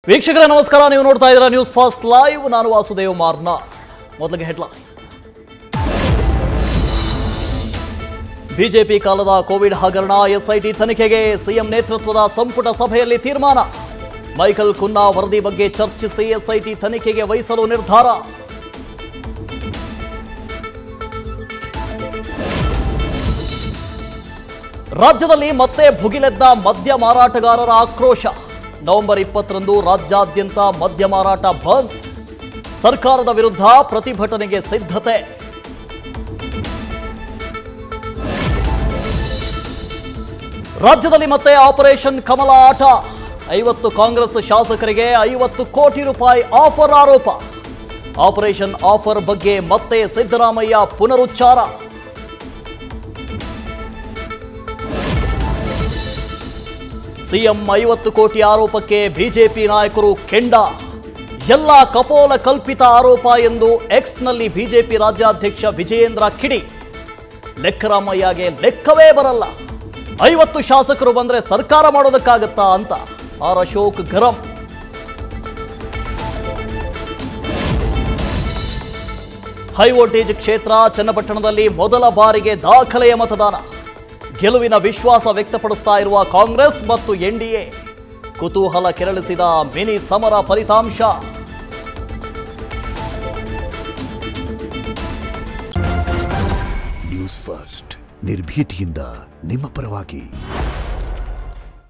ವೀಕ್ಷಕರೇ ನಮಸ್ಕಾರ, ನೀವು ನೋಡ್ತಾ ಇದ್ದೀರಾ ನ್ಯೂಸ್ ಫಾಸ್ಟ್ ಲೈವ್. ನಾನು ವಾಸುದೇವ್ ಮಾರ್ನ. ಮೊದಲಿಗೆ ಹೆಡ್ಲೈನ್ಸ್. ಬಿಜೆಪಿ ಕಾಲದ ಕೋವಿಡ್ ಹಗರಣ ಎಸ್ಐಟಿ ತನಿಖೆಗೆ ಸಿಎಂ ನೇತೃತ್ವದ ಸಂಪುಟ ಸಭೆಯಲ್ಲಿ ತೀರ್ಮಾನ. ಮೈಕಲ್ ಕುನ್ನಾ ವರದಿ ಬಗ್ಗೆ ಚರ್ಚಿಸಿ ಎಸ್ಐಟಿ ತನಿಖೆಗೆ ವಹಿಸಲು ನಿರ್ಧಾರ. ರಾಜ್ಯದಲ್ಲಿ ಮತ್ತೆ ಭುಗಿಲೆದ್ದ ಮದ್ಯ ಮಾರಾಟಗಾರರ ಆಕ್ರೋಶ. ನವೆಂಬರ್ 20ರಂದು ರಾಜ್ಯಾದ್ಯಂತ ಮದ್ಯ ಮಾರಾಟ ಬಂದ್. ಸರ್ಕಾರದ ವಿರುದ್ಧ ಪ್ರತಿಭಟನೆಗೆ ಸಿದ್ಧತೆ. ರಾಜ್ಯದಲ್ಲಿ ಮತ್ತೆ ಆಪರೇಷನ್ ಕಮಲ ಆಟ. 50 ಕಾಂಗ್ರೆಸ್ ಶಾಸಕರಿಗೆ 50 ಕೋಟಿ ರೂಪಾಯಿ ಆಫರ್ ಆರೋಪ. ಆಪರೇಷನ್ ಆಫರ್ ಬಗ್ಗೆ ಮತ್ತೆ ಸಿದ್ದರಾಮಯ್ಯ ಪುನರುಚ್ಚಾರ. ಸಿಎಂ 50 ಕೋಟಿ ಆರೋಪಕ್ಕೆ ಬಿಜೆಪಿ ನಾಯಕರು ಕೆಂಡ. ಎಲ್ಲ ಕಪೋಲ ಕಲ್ಪಿತ ಆರೋಪ ಎಂದು ಎಕ್ಸ್ನಲ್ಲಿ ಬಿಜೆಪಿ ರಾಜ್ಯಾಧ್ಯಕ್ಷ ವಿಜಯೇಂದ್ರ ಕಿಡಿ. ಲೆಕ್ಕರಾಮಯ್ಯಗೆ ಲೆಕ್ಕವೇ ಬರಲ್ಲ, 50 ಶಾಸಕರು ಬಂದ್ರೆ ಸರ್ಕಾರ ಮಾಡೋದಕ್ಕಾಗತ್ತಾ ಅಂತ ಆರ್ ಅಶೋಕ್ ಗರಂ. ಹೈ ವೋಲ್ಟೇಜ್ ಕ್ಷೇತ್ರ ಚನ್ನಪಟ್ಟಣದಲ್ಲಿ ಮೊದಲ ಬಾರಿಗೆ ದಾಖಲೆಯ ಮತದಾನ. ಗೆಲುವಿನ ವಿಶ್ವಾಸ ವ್ಯಕ್ತಪಡಿಸ್ತಾ ಇರುವ ಕಾಂಗ್ರೆಸ್ ಮತ್ತು ಎನ್ಡಿಎ. ಕುತೂಹಲ ಕೆರಳಿಸಿದ ಮಿನಿ ಸಮರ ಫಲಿತಾಂಶ. ನ್ಯೂಸ್ ಫಸ್ಟ್ ನಿರ್ಭೀತಿಯಿಂದ ನಿಮ್ಮ ಪರವಾಗಿ.